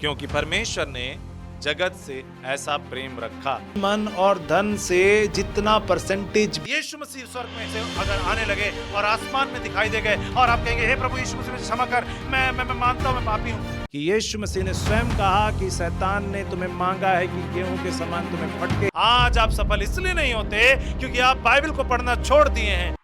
क्योंकि परमेश्वर ने जगत से ऐसा प्रेम रखा। मन और धन से जितना परसेंटेज यीशु मसीह स्वर्ग में से अगर आने लगे और आसमान में दिखाई दे गए और आप कहेंगे हे प्रभु यीशु मसीह मुझे क्षमा कर, मैं मानता हूं मैं पापी हूं। कि यीशु मसीह ने स्वयं कहा कि शैतान ने तुम्हें मांगा है कि गेहूं के समान तुम्हें फटके। आज आप सफल इसलिए नहीं होते क्योंकि आप बाइबल को पढ़ना छोड़ दिए हैं।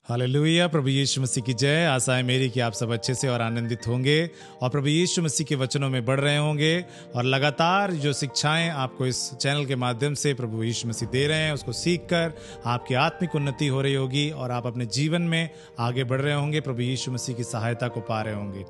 हालेलुया। प्रभु यीशु मसीह की जय। आशा है मेरी कि आप सब अच्छे से और आनंदित होंगे और प्रभु यीशु मसीह के वचनों में बढ़ रहे होंगे और लगातार जो शिक्षाएं आपको इस चैनल के माध्यम से प्रभु यीशु मसीह दे रहे हैं उसको सीखकर आपकी आत्मिक उन्नति हो रही होगी और आप अपने जीवन में आगे बढ़ रहे होंगे, प्रभु यीशु मसीह की सहायता को पा रहे होंगे।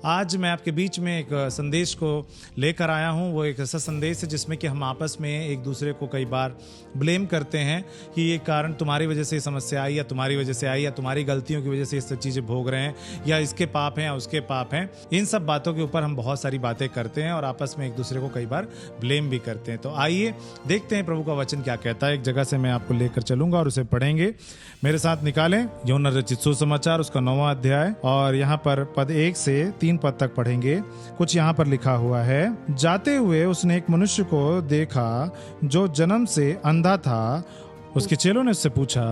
आज मैं आपके बीच में एक संदेश को लेकर आया हूं। वो एक ऐसा संदेश है जिसमें कि हम आपस में एक दूसरे को कई बार ब्लेम करते हैं कि ये कारण तुम्हारी वजह से ये समस्या आई या तुम्हारी वजह से आई या तुम्हारी गलतियों की वजह से ये सब चीज़ें भोग रहे हैं या इसके पाप हैं या उसके पाप हैं। इन सब बातों के ऊपर हम बहुत सारी बातें करते हैं और आपस में एक दूसरे को कई बार ब्लेम भी करते हैं। तो आइए देखते हैं प्रभु का वचन क्या कहता है। एक जगह से मैं आपको लेकर चलूंगा और उसे पढ़ेंगे। मेरे साथ निकालें यूहन्ना रचित सुसमाचार उसका 9वां अध्याय और यहाँ पर पद 1 से 3 पद तक पढ़ेंगे। कुछ यहाँ पर लिखा हुआ है। जाते हुए उसने एक मनुष्य को देखा जो जन्म से अंधा था। उसके चेलों ने उससे पूछा,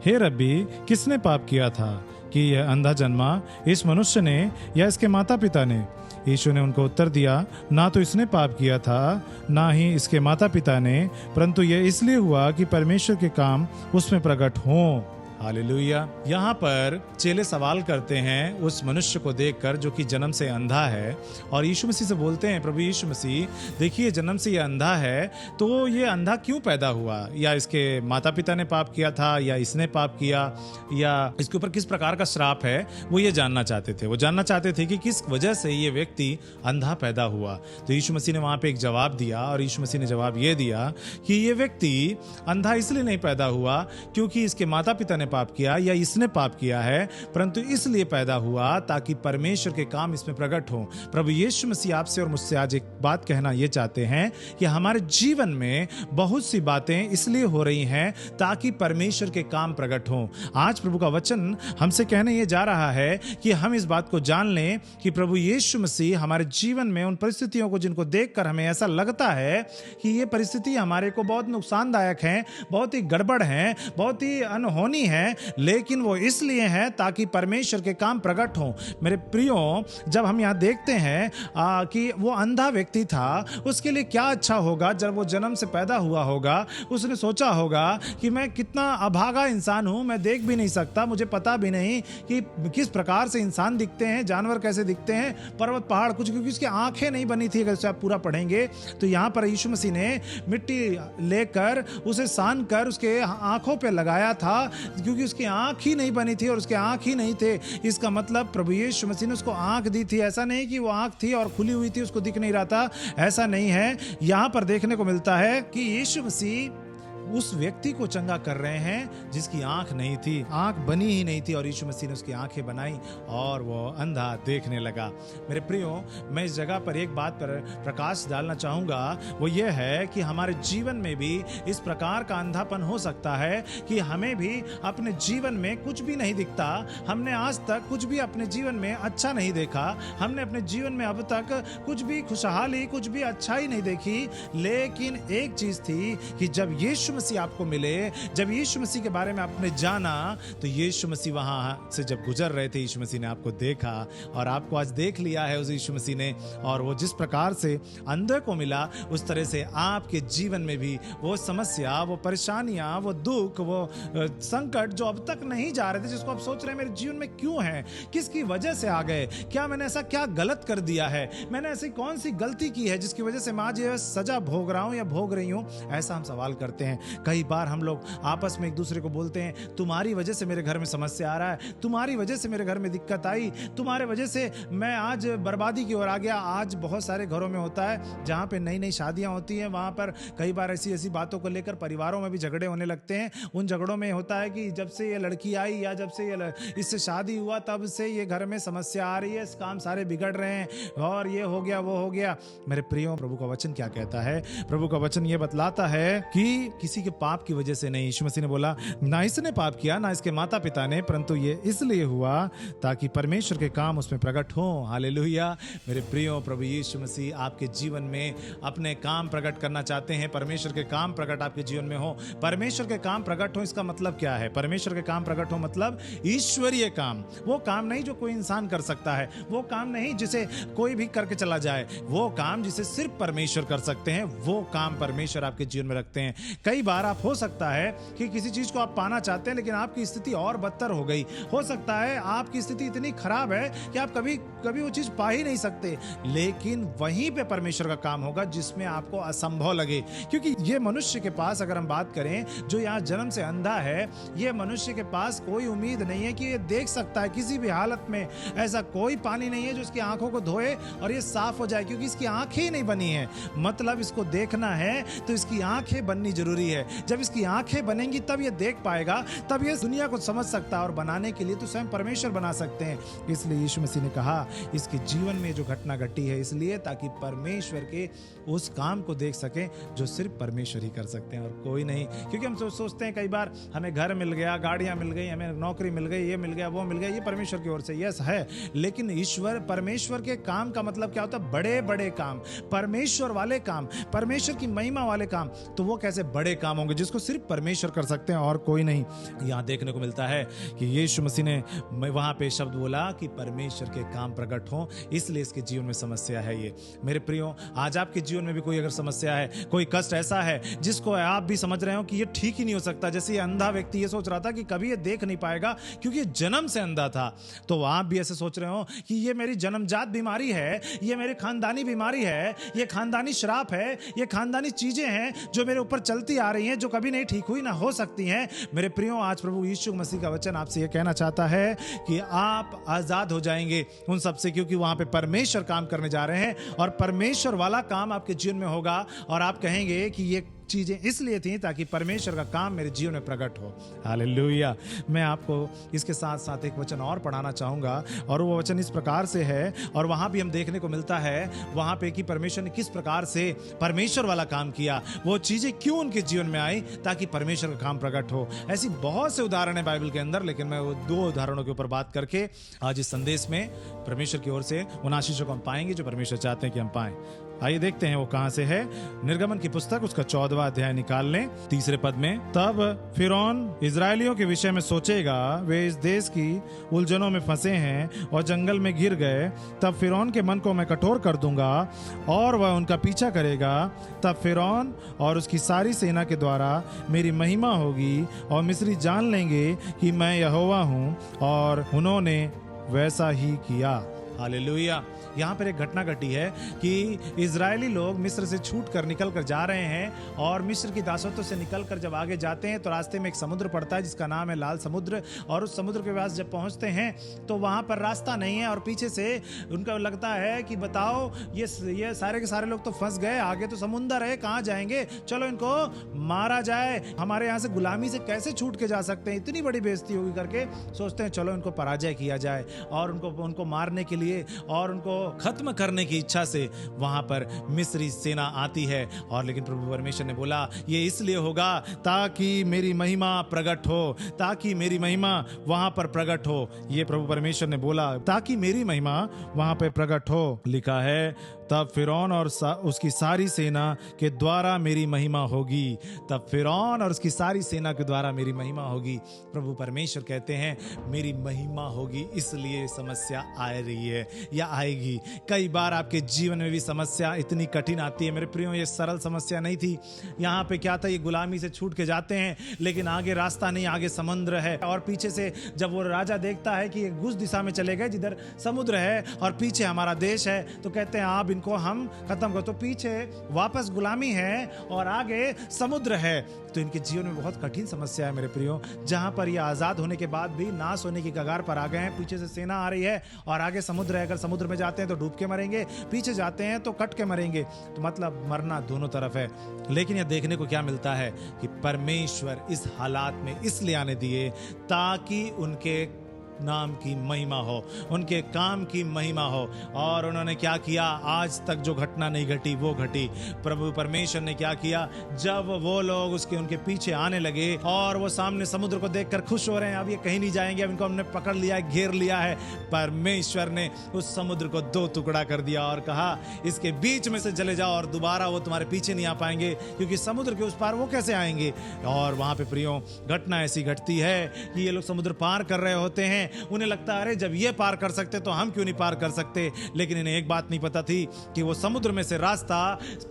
हे रब्बी, किसने पाप किया था कि यह अंधा जन्मा, इस मनुष्य ने या इसके माता पिता ने? यीशु ने उनको उत्तर दिया, ना तो इसने पाप किया था ना ही इसके माता पिता ने, परंतु यह इसलिए हुआ कि परमेश्वर के काम उसमें प्रकट हों। हालेलुया। यहाँ पर चेले सवाल करते हैं उस मनुष्य को देखकर जो कि जन्म से अंधा है और यीशु मसीह से बोलते हैं, प्रभु यीशु मसीह देखिए जन्म से ये अंधा है तो ये अंधा क्यों पैदा हुआ? या इसके माता पिता ने पाप किया था या इसने पाप किया या इसके ऊपर किस प्रकार का श्राप है, वो ये जानना चाहते थे। वो जानना चाहते थे कि किस वजह से ये व्यक्ति अंधा पैदा हुआ। तो यीशु मसीह ने वहाँ पे एक जवाब दिया और यीशु मसीह ने जवाब ये दिया कि ये व्यक्ति अंधा इसलिए नहीं पैदा हुआ क्योंकि इसके माता पिता ने पाप किया या इसने पाप किया है, परंतु इसलिए पैदा हुआ ताकि परमेश्वर के काम इसमें प्रकट हो। प्रभु यीशु मसीह आपसे और मुझसे आज एक बात कहना ये चाहते हैं कि हमारे जीवन में बहुत सी बातें इसलिए हो रही हैं ताकि परमेश्वर के काम प्रकट हो। आज प्रभु का वचन हमसे कहने ये जा रहा है कि हम इस बात को जान लें कि प्रभु यीशु मसीह हमारे जीवन में उन परिस्थितियों को जिनको देखकर हमें ऐसा लगता है कि ये परिस्थिति हमारे को बहुत नुकसानदायक है, बहुत ही गड़बड़ है, बहुत ही अनहोनी है, लेकिन वो इसलिए है ताकि परमेश्वर के काम प्रकट हों। मेरे प्रियो, जब हम यहाँ देखते हैं कि वो अंधा व्यक्ति था, उसके लिए क्या अच्छा होगा जब वो जन्म से पैदा हुआ होगा। उसने सोचा होगा कि मैं कितना अभागा इंसान हूँ, मैं देख भी नहीं सकता, मुझे पता भी नहीं कि किस प्रकार से इंसान दिखते हैं, जानवर कैसे दिखते हैं, पर्वत पहाड़ कुछ, क्योंकि उसकी आंखें नहीं बनी थी। अगर आप पूरा पढ़ेंगे तो यहाँ पर यीशु मसीह ने मिट्टी लेकर उसे सान कर उसके आंखों पर लगाया था क्योंकि उसकी आंख ही नहीं बनी थी और उसके आंख ही नहीं थे। इसका मतलब प्रभु यीशु मसीह ने उसको आंख दी थी। ऐसा नहीं कि वो आंख थी और खुली हुई थी, उसको दिख नहीं रहा था, ऐसा नहीं है। यहां पर देखने को मिलता है कि यीशु मसीह उस व्यक्ति को चंगा कर रहे हैं जिसकी आंख नहीं थी, आंख बनी ही नहीं थी और यीशु मसीह ने उसकी आंखें बनाई और वो अंधा देखने लगा। मेरे प्रियो, मैं इस जगह पर एक बात पर प्रकाश डालना चाहूंगा, वो ये है कि हमारे जीवन में भी इस प्रकार का अंधापन हो सकता है कि हमें भी अपने जीवन में कुछ भी नहीं दिखता। हमने आज तक कुछ भी अपने जीवन में अच्छा नहीं देखा, हमने अपने जीवन में अब तक कुछ भी खुशहाली, कुछ भी अच्छाई नहीं देखी। लेकिन एक चीज थी कि जब यीशु मसीह आपको मिले, जब यीशु मसीह के बारे में आपने जाना, तो यीशु मसीह वहां से जब गुजर रहे थे, यीशु मसीह ने आपको देखा और आपको आज देख लिया है उस यीशु मसीह ने। और वो जिस प्रकार से अंधे को मिला, उस तरह से आपके जीवन में भी वो समस्या, वो परेशानियां, वो दुख, वो संकट जो अब तक नहीं जा रहे थे, जिसको आप सोच रहे हैं मेरे जीवन में क्यों है, किसकी वजह से आ गए, क्या मैंने ऐसा क्या गलत कर दिया है, मैंने ऐसी कौन सी गलती की है जिसकी वजह से मैं आज ये सजा भोग रहा हूं या भोग रही हूं, ऐसा हम सवाल करते हैं। कई बार हम लोग आपस में एक दूसरे को बोलते हैं, तुम्हारी वजह से मेरे घर में समस्या आ रहा है, तुम्हारी वजह से मेरे घर में दिक्कत आई, तुम्हारे वजह से मैं आज बर्बादी की ओर आ गया। आज बहुत सारे घरों में होता है जहां पे नई नई शादियां होती हैं, वहां पर कई बार ऐसी ऐसी बातों को लेकर परिवारों में भी झगड़े होने लगते हैं। उन झगड़ों में होता है कि जब से ये लड़की आई या जब से ये इससे शादी हुआ, तब से ये घर में समस्या आ रही है, काम सारे बिगड़ रहे हैं और ये हो गया वो हो गया। मेरे प्रियो, प्रभु का वचन क्या कहता है? प्रभु का वचन ये बतलाता है कि किसी किसी के पाप की वजह से नहीं। यीशु मसीह ने बोला ना इसने पाप किया ना इसके माता पिता ने, परंतु ये इसलिए हुआ ताकि परमेश्वर के काम उसमें प्रकट हो। हालेलुया। मेरे प्रियो, प्रभु यीशु मसीह आपके जीवन में अपने काम प्रकट करना चाहते हैं। परमेश्वर के काम प्रकट आपके जीवन में हो। परमेश्वर के काम प्रकट हो, इसका मतलब क्या है? परमेश्वर के काम प्रकट हो मतलब ईश्वरीय काम। वो काम नहीं जो कोई इंसान कर सकता है, वो काम नहीं जिसे कोई भी करके चला जाए, वो काम जिसे सिर्फ परमेश्वर कर सकते हैं, वो काम परमेश्वर आपके जीवन में रखते हैं। कई बार आप हो सकता है कि किसी चीज को आप पाना चाहते हैं लेकिन आपकी स्थिति और बदतर हो गई। हो सकता है आपकी स्थिति इतनी खराब है कि आप कभी कभी वो चीज पा ही नहीं सकते, लेकिन वहीं पे परमेश्वर का काम होगा जिसमें आपको असंभव लगे। क्योंकि ये मनुष्य के पास, अगर हम बात करें, जो यहाँ जन्म से अंधा है, ये मनुष्य के पास कोई उम्मीद नहीं है कि ये देख सकता है किसी भी हालत में। ऐसा कोई पानी नहीं है जो इसकी आंखों को धोए और ये साफ हो जाए, क्योंकि इसकी आंखें ही नहीं बनी है। मतलब इसको देखना है तो इसकी आंखें बननी जरूरी है। जब इसकी आंखें बनेंगी तब ये देख पाएगा, तब ये दुनिया को समझ सकता है। और बनाने के लिए तो स्वयं परमेश्वर बना सकते हैं। इसलिए यीशु मसीह ने कहा इसके जीवन में जो घटना घटी है इसलिए ताकि परमेश्वर के उस काम को देख सके जो सिर्फ परमेश्वर ही कर सकते हैं और कोई नहीं। क्योंकि हम सोचते हैं कई बार हमें घर मिल गया, गाड़ियां मिल गई, हमें नौकरी मिल गई, ये मिल गया, वो मिल गया, ये परमेश्वर की ओर से। यस है, लेकिन ईश्वर, परमेश्वर के काम का मतलब क्या होता है? बड़े बड़े काम, परमेश्वर वाले काम, परमेश्वर की महिमा वाले काम। तो वो कैसे बड़े काम होंगे जिसको सिर्फ परमेश्वर कर सकते हैं और कोई नहीं। यहाँ देखने को मिलता है कि यीशु मसीह ने वहां पे शब्द बोला कि परमेश्वर के काम प्रकट हो, इसलिए इसके जीवन में समस्या है। ये मेरे प्रियो, आज आपके जीवन में भी कोई अगर समस्या है, कोई कष्ट ऐसा है जिसको आप भी समझ रहे हो कि ये ठीक ही नहीं हो सकता, जैसे ये अंधा व्यक्ति ये सोच रहा था कि कभी ये देख नहीं पाएगा क्योंकि ये जन्म से अंधा था, तो आप भी ऐसे सोच रहे हो कि ये मेरी जन्मजात बीमारी है, ये मेरी खानदानी बीमारी है, ये खानदानी श्राप है, ये खानदानी चीजें हैं जो मेरे ऊपर चलती आ रही हैं, जो कभी नहीं ठीक हुई ना हो सकती हैं। मेरे प्रियो, आज प्रभु यीशु मसीह का वचन आपसे ये कहना चाहता है कि आप आजाद हो जाएंगे उन सबसे, क्योंकि वहां पे परमेश्वर काम करने जा रहे हैं और परमेश्वर वाला काम आपके जीवन में होगा। और आप कहेंगे कि ये चीजें इसलिए थी ताकि परमेश्वर का काम मेरे जीवन में प्रकट हो। हालेलुया। मैं आपको इसके साथ साथ एक वचन और पढ़ाना चाहूंगा और वो वचन इस प्रकार से है, और वहां भी हम देखने को मिलता है वहां पे कि परमेश्वर ने किस प्रकार से परमेश्वर वाला काम किया, वो चीजें क्यों उनके जीवन में आई ताकि परमेश्वर का काम प्रकट हो। ऐसी बहुत से उदाहरण है बाइबल के अंदर, लेकिन मैं वो 2 उदाहरणों के ऊपर बात करके आज इस संदेश में परमेश्वर की ओर से उन आशीषों को हम पाएंगे जो परमेश्वर चाहते हैं कि हम पाएं। आइए देखते हैं वो कहां से है। निर्गमन की पुस्तक उसका 14वां अध्याय निकाल लें, 3 पद में। तब फिरौन इजरायलियों के विषय में सोचेगा, वे इस देश की उलझनों में फंसे हैं और जंगल में गिर गए। तब फिरौन के मन को मैं कठोर कर दूंगा और वह उनका पीछा करेगा। तब फिरौन और उसकी सारी सेना के द्वारा मेरी महिमा होगी और मिस्री जान लेंगे कि मैं यहोवा हूं, और उन्होंने वैसा ही किया। हालेलुया। यहाँ पर एक घटना घटी है कि इजरायली लोग मिस्र से छूट कर निकल कर जा रहे हैं, और मिस्र की दासत्व से निकल कर जब आगे जाते हैं तो रास्ते में एक समुद्र पड़ता है जिसका नाम है लाल समुद्र। और उस समुद्र के पास जब पहुंचते हैं तो वहां पर रास्ता नहीं है, और पीछे से उनका लगता है कि बताओ ये सारे के सारे लोग तो फंस गए, आगे तो समुद्र है, कहाँ जाएंगे, चलो इनको मारा जाए, हमारे यहाँ से गुलामी से कैसे छूट के जा सकते हैं, इतनी बड़ी बेइज्जती होगी करके सोचते हैं चलो इनको पराजय किया जाए। और उनको मारने के लिए और उनको खत्म करने की इच्छा से वहां पर मिस्री सेना आती है। और लेकिन प्रभु परमेश्वर ने बोला ये इसलिए होगा ताकि मेरी महिमा प्रकट हो, ताकि मेरी महिमा वहां पर प्रकट हो। ये प्रभु परमेश्वर ने बोला ताकि मेरी महिमा वहां पर प्रकट हो। लिखा है तब फिरौन और उसकी सारी सेना के द्वारा मेरी महिमा होगी। तब फिरौन और उसकी सारी सेना के द्वारा मेरी महिमा होगी। प्रभु परमेश्वर कहते हैं मेरी महिमा होगी, इसलिए समस्या आ रही है या आएगी। कई बार आपके जीवन में भी समस्या इतनी कठिन आती है। मेरे प्रियो, ये सरल समस्या नहीं थी। यहाँ पे क्या था, ये गुलामी से छूट के जाते हैं लेकिन आगे रास्ता नहीं, आगे समुद्र है। और पीछे से जब वो राजा देखता है कि ये उस दिशा में चले गए जिधर समुद्र है और पीछे हमारा देश है, तो कहते हैं आप इनको हम खत्म करो। तो पीछे वापस गुलामी है और आगे समुद्र है। तो इनके जीवन में बहुत कठिन समस्या है मेरे प्रियो, जहां पर ये आजाद होने के बाद भी नाश होने की कगार पर आ गए हैं। पीछे से सेना आ रही है और आगे समुद्र है। अगर समुद्र में जाते हैं तो डूब के मरेंगे, पीछे जाते हैं तो कट के मरेंगे। तो मतलब मरना दोनों तरफ है। लेकिन यह देखने को क्या मिलता है कि परमेश्वर इस हालात में इसलिए आने दिए ताकि उनके नाम की महिमा हो, उनके काम की महिमा हो। और उन्होंने क्या किया, आज तक जो घटना नहीं घटी वो घटी। प्रभु परमेश्वर ने क्या किया, जब वो लोग उनके पीछे आने लगे और वो सामने समुद्र को देखकर खुश हो रहे हैं, अब ये कहीं नहीं जाएंगे, अब इनको हमने पकड़ लिया है, घेर लिया है, परमेश्वर ने उस समुद्र को 2 टुकड़ा कर दिया और कहा इसके बीच में से चले जाओ और दोबारा वो तुम्हारे पीछे नहीं आ पाएंगे, क्योंकि समुद्र के उस पार वो कैसे आएंगे। और वहां पे प्रियो घटना ऐसी घटती है कि ये लोग समुद्र पार कर रहे होते हैं, उन्हें लगता है अरे जब ये पार कर सकते तो हम क्यों नहीं पार कर सकते। लेकिन इन्हें एक बात नहीं पता थी कि वो समुद्र में से रास्ता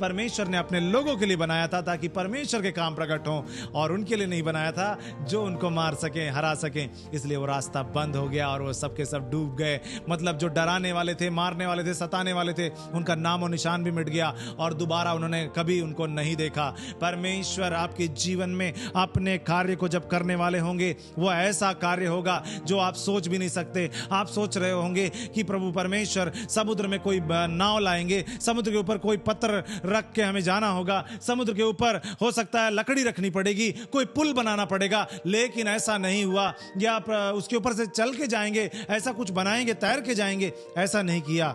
परमेश्वर ने अपने लोगों के लिए बनाया था, ताकि परमेश्वर के काम प्रकट हो, और उनके लिए नहीं बनाया था जो उनको मार सके, हरा सके। इसलिए वो रास्ता बंद हो गया और वो सब के सब डूब गए। मतलब जो डराने वाले थे, मारने वाले थे, सताने वाले थे, उनका नाम और निशान भी मिट गया और दोबारा उन्होंने कभी उनको नहीं देखा। परमेश्वर आपके जीवन में अपने कार्य को जब करने वाले होंगे, वो ऐसा कार्य होगा जो आप सोच भी नहीं सकते। आप सोच रहे होंगे कि प्रभु परमेश्वर समुद्र में कोई नाव लाएंगे, समुद्र के ऊपर कोई पत्थर रख के हमें जाना होगा, समुद्र के ऊपर हो सकता है लकड़ी रखनी पड़ेगी, कोई पुल बनाना पड़ेगा। लेकिन ऐसा नहीं हुआ, या उसके ऊपर से चल के जाएंगे, ऐसा कुछ बनाएंगे, तैर के जाएंगे, ऐसा नहीं किया।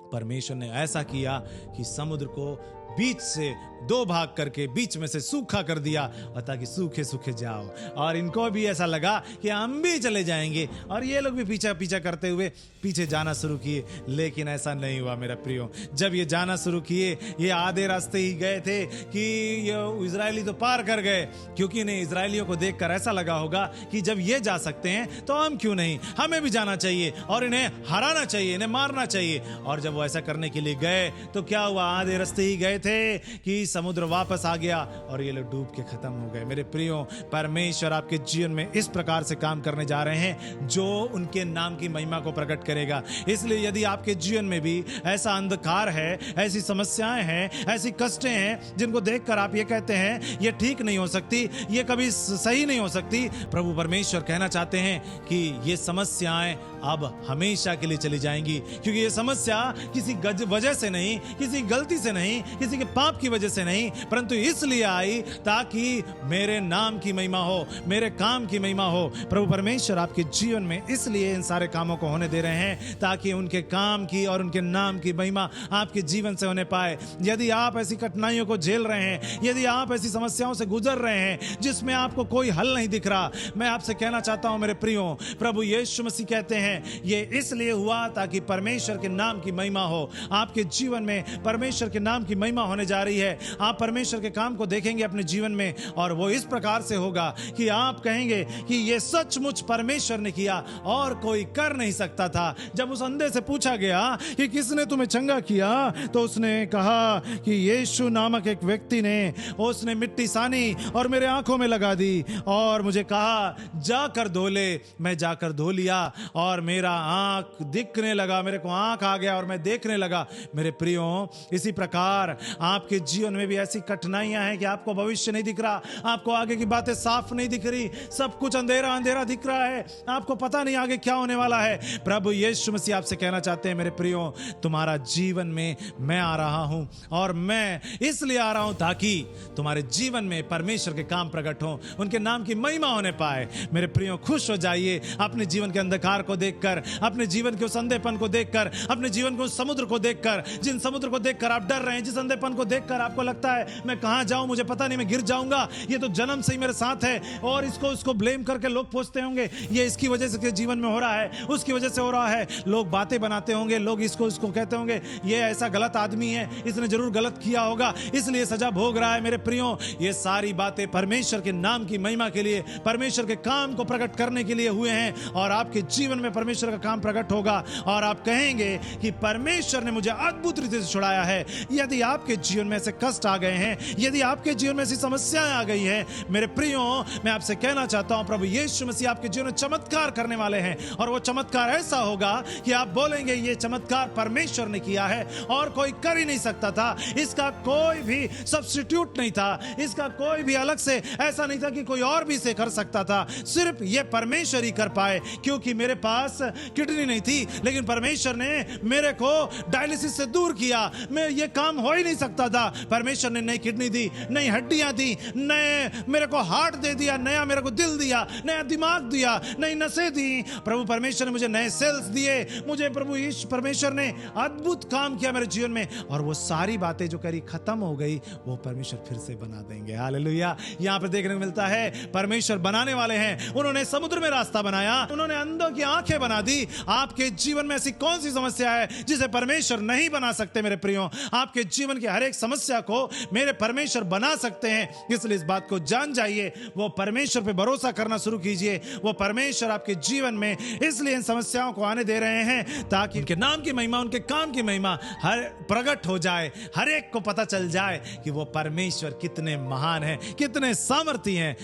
परमेश्वर ने ऐसा किया कि समुद्र को बीच से 2 भाग करके बीच में से सूखा कर दिया, और ताकि सूखे सूखे जाओ। और इनको भी ऐसा लगा कि हम भी चले जाएंगे, और ये लोग भी पीछा पीछा करते हुए पीछे जाना शुरू किए। लेकिन ऐसा नहीं हुआ मेरा प्रियो। जब ये जाना शुरू किए, ये आधे रास्ते ही गए थे कि ये इजरायली तो पार कर गए, क्योंकि इन्हें इजरायलियों को देखकर ऐसा लगा होगा कि जब ये जा सकते हैं तो हम क्यों नहीं, हमें भी जाना चाहिए और इन्हें हराना चाहिए, इन्हें मारना चाहिए। और जब वो ऐसा करने के लिए गए तो क्या हुआ, आधे रास्ते ही गए थे कि समुद्र वापस आ गया और ये लोग डूब के खत्म हो गए। मेरे प्रियो, परमेश्वर आपके जीवन में इस प्रकार से काम करने जा रहे हैं जो उनके नाम की महिमा को प्रकट करेगा। इसलिए यदि आपके जीवन में भी ऐसा अंधकार है, ऐसी समस्याएं हैं, ऐसी कष्टें हैं जिनको देखकर आप ये कहते हैं ये ठीक नहीं हो सकती, ये कभी सही नहीं हो सकती, प्रभु परमेश्वर कहना चाहते हैं कि ये समस्याएं अब हमेशा के लिए चली जाएंगी। क्योंकि ये समस्या किसी वजह से नहीं, किसी गलती से नहीं, किसी के पाप की वजह से नहीं, परंतु इसलिए आई ताकि मेरे नाम की महिमा हो, मेरे काम की महिमा हो। प्रभु परमेश्वर आपके जीवन में इसलिए इन सारे कामों को होने दे रहे हैं ताकि उनके काम की और उनके नाम की महिमा आपके जीवन से होने पाए। यदि आप ऐसी कठिनाइयों को झेल रहे हैं, यदि आप ऐसी समस्याओं से गुजर रहे हैं जिसमें आपको कोई हल नहीं दिख रहा, मैं आपसे कहना चाहता हूं मेरे प्रियो, प्रभु यीशु मसीह कहते हैं ये इसलिए हुआ ताकि परमेश्वर के नाम की महिमा हो। आपके जीवन में परमेश्वर के नाम की महिमा होने जा रही है। आप परमेश्वर के काम को देखेंगे अपने जीवन में, और वो इस प्रकार से होगा कि आप कहेंगे कि ये सचमुच परमेश्वर ने किया और कोई कर नहीं सकता था। जब उस अंधे से पूछा गया कि किसने तुम्हें चंगा किया, तो उसने कहा कि यीशु नामक एक व्यक्ति ने, उसने मिट्टी सानी और मेरे आंखों में लगा दी और मुझे कहा जाकर धो ले। मैं जाकर धो लिया और मेरा आंख दिखने लगा, मेरे को आंख आ गया और मैं देखने लगा। मेरे प्रियो, इसी प्रकार आपके जीवन में भी ऐसी कठिनाइयां हैं कि आपको भविष्य नहीं दिख रहा, आपको आगे की बातें साफ नहीं दिख रही, सब कुछ अंधेरा अंधेरा दिख रहा है, आपको पता नहीं आगे क्या होने वाला है। प्रभु यीशु मसीह आपसे कहना चाहते हैं मेरे प्रियो, तुम्हारा जीवन में मैं आ रहा हूं, और मैं इसलिए आ रहा हूं ताकि तुम्हारे जीवन में परमेश्वर के काम प्रकट हो, उनके नाम की महिमा होने पाए। मेरे प्रियो, खुश हो जाइए अपने जीवन के अंधकार को देखकर, अपने जीवन के उस अंधेपन को देखकर, अपने जीवन के उस समुद्र को देखकर, जिन समुद्र को देखकर आप डर रहे हैं, जिस अंधेपन को देखकर आपको लगता है मैं कहां जाऊं, मुझे पता नहीं, मैं गिर जाऊंगा, ये तो जन्म से ही मेरे साथ है, और इसको ब्लेम करके लोग पूछते होंगे ये इसकी वजह से जीवन में हो रहा है, उसकी वजह से हो रहा है, लोग बातें बनाते होंगे, लोग इसको कहते होंगे ये ऐसा गलत आदमी है, इसने जरूर गलत किया होगा इसलिए सजा भोग रहा है। मेरे प्रियो, ये सारी बातें परमेश्वर के नाम की महिमा के लिए, परमेश्वर के काम को प्रकट करने के लिए हुए हैं, और आपके जीवन में परमेश्वर का काम प्रकट होगा और आप कहेंगे कि परमेश्वर ने मुझे अद्भुत रीति से छुड़ाया है। यदि आपके जीवन में ऐसे कष्ट आ गए हैं, यदि आपके जीवन में ऐसी समस्याएं आ गई हैं, मेरे प्रियो, मैं आपसे कहना चाहता हूं प्रभु यीशु मसीह आपके जीवन में चमत्कार करने वाले हैं, और वो चमत्कार ऐसा होगा कि आप बोलेंगे ये चमत्कार परमेश्वर ने किया है और कोई कर ही नहीं सकता था, इसका कोई भी सब्स्टिट्यूट नहीं था, इसका कोई भी अलग से ऐसा नहीं था कि कोई और भी इसे कर सकता था, सिर्फ ये परमेश्वर ही कर पाए, क्योंकि मेरे पास पास किडनी नहीं थी, लेकिन परमेश्वर ने मेरे को डायलिसिस से दूर किया। मैं ये काम हो ही नहीं सकता था। परमेश्वर ने नई किडनी दी, नई हड्डियां दी, नए मेरे को हार्ट दे दिया, नया मेरे को दिल दिया, नया दिमाग दिया, नई नसें दी। प्रभु परमेश्वर ने मुझे नए सेल्स दिए। मुझे प्रभु यीशु परमेश्वर ने अद्भुत काम किया मेरे जीवन में, और वो सारी बातें जो करी खत्म हो गई, वो परमेश्वर फिर से बना देंगे। हालेलुया। यहाँ पे देखने को मिलता है परमेश्वर बनाने वाले हैं। उन्होंने समुद्र में रास्ता बनाया, उन्होंने अंधों की आंखें बना दी। आपके जीवन में ऐसी कौन सी समस्या है जिसे परमेश्वर नहीं बना सकते? मेरे प्रियो, आपके जीवन की हर एक समस्या को मेरे परमेश्वर बना सकते हैं। इसलिए इस बात को जान जाइए, वो परमेश्वर पे भरोसा करना शुरू कीजिए। वो परमेश्वर आपके जीवन में इसलिए इन समस्याओं को आने दे रहे हैं ताकि उनके नाम की महिमा, उनके काम की महिमा हर प्रकट हो जाए, हर एक को पता चल जाए कि वो परमेश्वर कितने महान हैं, कितने सामर्थी हैं।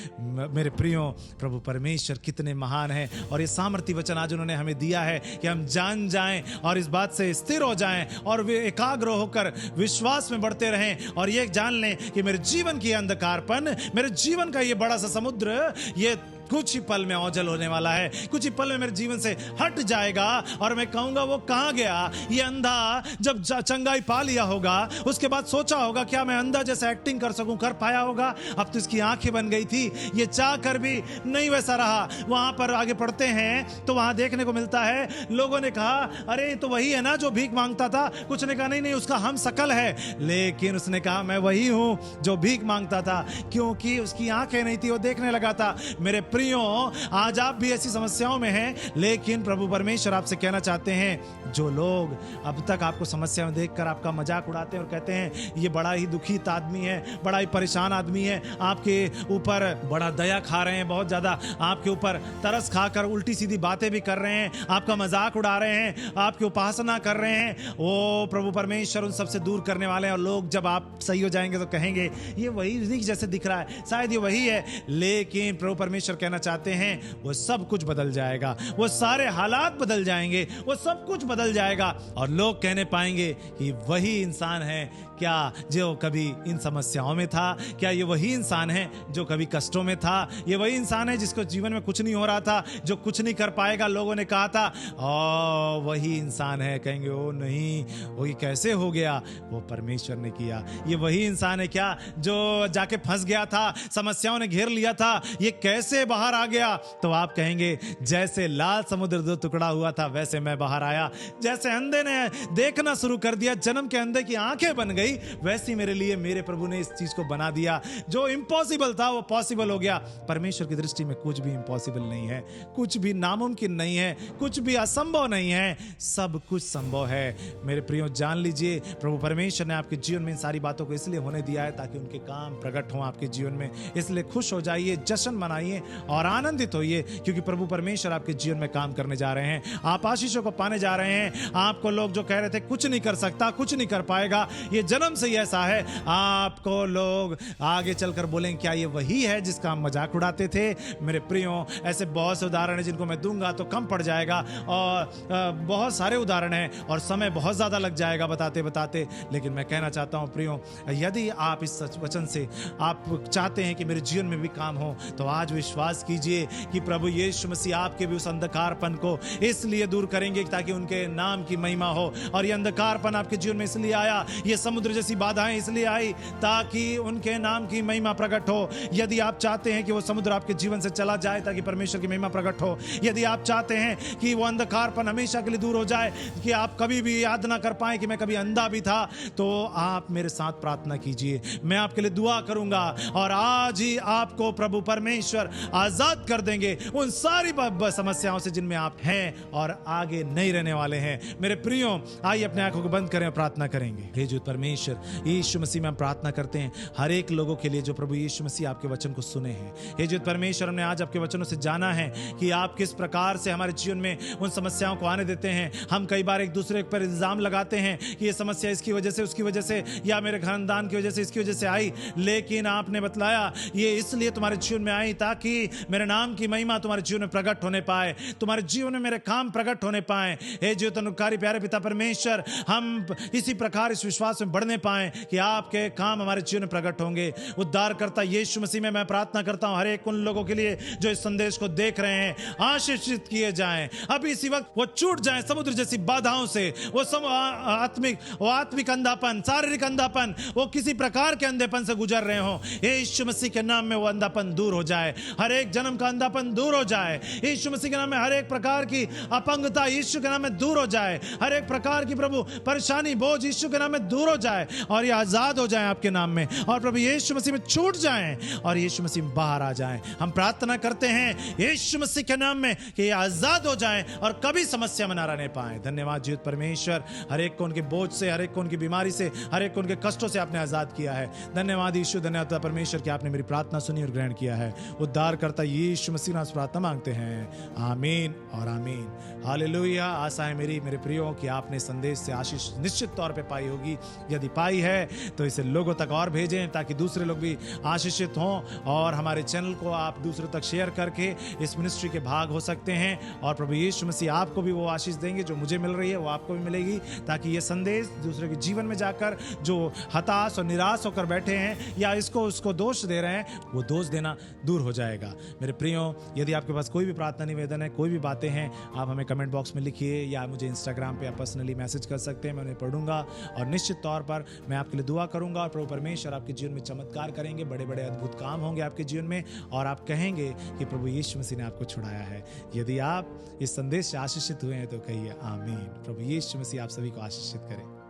मेरे प्रियो, प्रभु परमेश्वर कितने महान हैं, और ये सामर्थी वचन आज उन्होंने हमें दिया है कि हम जान जाएं और इस बात से स्थिर हो जाएं और वे एकाग्र होकर विश्वास में बढ़ते रहें, और ये जान लें कि मेरे जीवन की अंधकारपन, मेरे जीवन का ये बड़ा सा समुद्र, ये कुछ ही पल में ओझल होने वाला है। कुछ ही पल में मेरे जीवन से हट जाएगा, और मैं कहूंगा वो कहां गया? ये अंधा जब चंगाई पा लिया होगा, उसके बाद सोचा होगा क्या मैं अंधा जैसे एक्टिंग कर सकूं, कर पाया होगा? अब तो इसकी आंखें बन गई थी, ये चाह कर भी नहीं वैसा रहा। वहां पर आगे पढ़ते हैं तो वहां देखने को मिलता है, लोगों ने कहा अरे तो वही है ना जो भीख मांगता था। कुछ ने कहा नहीं नहीं, उसका हम शकल है। लेकिन उसने कहा मैं वही हूं जो भीख मांगता था, क्योंकि उसकी आंखें नहीं थी, वो देखने लगा था। मेरे आज आप भी ऐसी समस्याओं में हैं, लेकिन प्रभु परमेश्वर आपसे कहना चाहते हैं, जो लोग अब तक आपको समस्या में देखकर आपका मजाक उड़ाते हैं और कहते हैं ये बड़ा ही दुखित आदमी है, बड़ा ही परेशान आदमी है, आपके ऊपर बड़ा दया खा रहे हैं, बहुत ज्यादा आपके ऊपर तरस खाकर उल्टी सीधी बातें भी कर रहे हैं, आपका मजाक उड़ा रहे हैं, आपकी उपासना कर रहे हैं, वो प्रभु परमेश्वर उन सबसे दूर करने वाले हैं। और लोग जब आप सही हो जाएंगे तो कहेंगे ये वही जैसे दिख रहा है, शायद ये वही है। लेकिन प्रभु परमेश्वर कहना चाहते हैं वो सब कुछ बदल जाएगा, वो सारे हालात बदल जाएंगे, वो सब कुछ बदल जाएगा, और लोग कहने पाएंगे कि वही इंसान है क्या जो कभी इन समस्याओं में था? क्या ये वही इंसान है जो कभी कष्टों में था? ये वही इंसान है जिसको जीवन में कुछ नहीं हो रहा था, जो कुछ नहीं कर पाएगा? लोगों ने कहा था वही इंसान है। कहेंगे ओ नहीं, वो ये कैसे हो गया? वो परमेश्वर ने किया। ये वही इंसान है क्या जो जाके फंस गया था, समस्याओं ने घेर लिया था, ये कैसे बाहर आ गया? तो आप कहेंगे जैसे लाल समुद्र दो टुकड़ा हुआ था वैसे मैं बाहर आया। जैसे अंधे ने देखना शुरू कर दिया, जन्म के अंधे की आंखें बन गई, वैसे मेरे लिए मेरे प्रभु ने इस चीज को बना दिया। जो इम्पॉसिबल था वो पॉसिबल हो गया। परमेश्वर की दृष्टि में कुछ भी इम्पॉसिबल नहीं है, कुछ भी नामुमकिन नहीं है, कुछ भी असंभव नहीं है, सब कुछ संभव है। मेरे प्रियो, जान लीजिए प्रभु परमेश्वर ने आपके जीवन में इन सारी बातों को इसलिए होने दिया है ताकि उनके काम प्रकट हों आपके जीवन में। इसलिए खुश हो जाइए, जश्न मनाइए और आनंदित होइए, क्योंकि प्रभु परमेश्वर आपके जीवन में काम करने जा रहे हैं। आप आशीषों को पाने जा रहे हैं। आपको लोग जो कह रहे थे कुछ नहीं कर सकता, कुछ नहीं कर पाएगा, ये जन्म से ही ऐसा है, आपको लोग आगे चलकर बोलेंगे क्या ये वही है जिसका हम मजाक उड़ाते थे? मेरे प्रियो, ऐसे बहुत से उदाहरण हैं जिनको मैं दूंगा तो कम पड़ जाएगा, और बहुत सारे उदाहरण हैं और समय बहुत ज्यादा लग जाएगा बताते बताते। लेकिन मैं कहना चाहता हूं प्रियो, यदि आप इस वचन से आप चाहते हैं कि मेरे जीवन में भी काम हो, तो आज विश्वास कीजिए कि प्रभु यीशु मसीह आपके भी उस अंधकारपन को इसलिए दूर करेंगे ताकि उनके नाम की महिमा हो। और ये अंधकारपन आपके जीवन में इसलिए आया, ये समुद्र जैसी बाधाएं इसलिए आई ताकि उनके नाम की महिमा प्रकट हो। यदि आप चाहते हैं कि वो समुद्र आपके जीवन से चला जाए ताकि परमेश्वर की महिमा प्रकट हो, यदि आप चाहते हैं कि वो अंधकारपन हमेशा के लिए दूर हो जाए, कि आप कभी भी याद ना कर पाए कि मैं कभी अंधा भी था, तो आप मेरे साथ प्रार्थना कीजिए, मैं आपके लिए दुआ करूंगा और आज ही आपको प्रभु परमेश्वर आजाद कर देंगे उन सारी समस्याओं से जिनमें आप हैं और आगे नहीं रहने वाले हैं। मेरे प्रियो, आइए अपने आंखों को बंद करें और प्रार्थना करेंगे। हे जो परमेश्वर यीशु मसीह में हम प्रार्थना करते हैं हर एक लोगों के लिए जो प्रभु यीशु मसीह आपके वचन को सुने हैं। हे जो परमेश्वर, हमने आज आपके वचनों से जाना है कि आप किस प्रकार से हमारे जीवन में उन समस्याओं को आने देते हैं। हम कई बार एक दूसरे पर इल्जाम लगाते हैं कि ये समस्या इसकी वजह से, उसकी वजह से, या मेरे खानदान की वजह से, इसकी वजह से आई, लेकिन आपने बतलाया ये इसलिए तुम्हारे जीवन में आई ताकि मेरे नाम की महिमा तुम्हारे जीवन में प्रकट होने पाए, तुम्हारे जीवन में मेरे काम प्रकट होने पाए। हे जो तनुकारी प्यारे पिता परमेश्वर, हम इसी प्रकार इस विश्वास में बढ़ने पाए, कि आपके काम हमारे जीवन में प्रकट होंगे। उद्धारकर्ता यीशु मसीह में मैं प्रार्थना करता हूं, हर एक उन लोगों के लिए जो इस संदेश को देख रहे हैं, आशीषित किए जाएं। अभी इसी वक्त वो छूट जाएं समुद्र जैसी बाधाओं से, वो आत्मिक अंधापन, शारीरिक अंधापन, वो किसी प्रकार के अंधेपन से गुजर रहे हो, यीशु मसीह के नाम में वो अंधापन दूर हो जाए। हर एक जन्म का अंधापन दूर हो जाए यीशु मसीह के नाम में। हर एक प्रकार की अपंगता यीशु के नाम में दूर हो जाए। हर एक प्रकार की प्रभु परेशानी, बोझ यीशु के नाम में दूर हो जाए और ये आजाद हो जाए आपके नाम में, और प्रभु यीशु मसीह में छूट जाएं और यीशु मसीह में बाहर आ जाएं। हम प्रार्थना करते हैं यीशु मसीह के नाम में कि ये आजाद हो जाएं और कभी समस्या में ना रहने पाए। धन्यवाद जीवित परमेश्वर, हर एक को उनके बोझ से, हर एक को उनकी बीमारी से, हर एक को उनके कष्टों से आपने आजाद किया है। धन्यवाद यीशु, धन्यवाद परमेश्वर कि आपने मेरी प्रार्थना सुनी और ग्रहण किया है। उद्धार करता यीशु मसीह नाम से प्रार्थना मांगते हैं, आमीन और आमीन। हालेलुया। आशा है मेरे प्रियो कि आपने संदेश से आशीष निश्चित तौर पे पाई होगी। यदि पाई है तो इसे लोगों तक और भेजें ताकि दूसरे लोग भी आशीषित हों, और हमारे चैनल को आप दूसरों तक शेयर करके इस मिनिस्ट्री के भाग हो सकते हैं। और प्रभु यीशु मसीह आपको भी वो आशीष देंगे जो मुझे मिल रही है, वो आपको भी मिलेगी, ताकि ये संदेश दूसरे के जीवन में जाकर जो हताश और निराश होकर बैठे हैं या इसको उसको दोष दे रहे हैं, वो दोष देना दूर हो जाएगा। मेरे प्रियो, यदि आपके पास कोई भी प्रार्थना निवेदन है, कोई भी बातें हैं, आप हमें कमेंट बॉक्स में लिखिए या मुझे इंस्टाग्राम पे आप पर्सनली मैसेज कर सकते हैं। मैं उन्हें पढ़ूंगा और निश्चित तौर पर मैं आपके लिए दुआ करूंगा और प्रभु परमेश्वर आपके जीवन में चमत्कार करेंगे, बड़े बड़े अद्भुत काम होंगे आपके जीवन में, और आप कहेंगे कि प्रभु यीशु मसीह ने आपको छुड़ाया है। यदि आप इस संदेश से आशीषित हुए हैं तो कहिए आमीन। प्रभु यीशु मसीह आप सभी को आशीषित करें।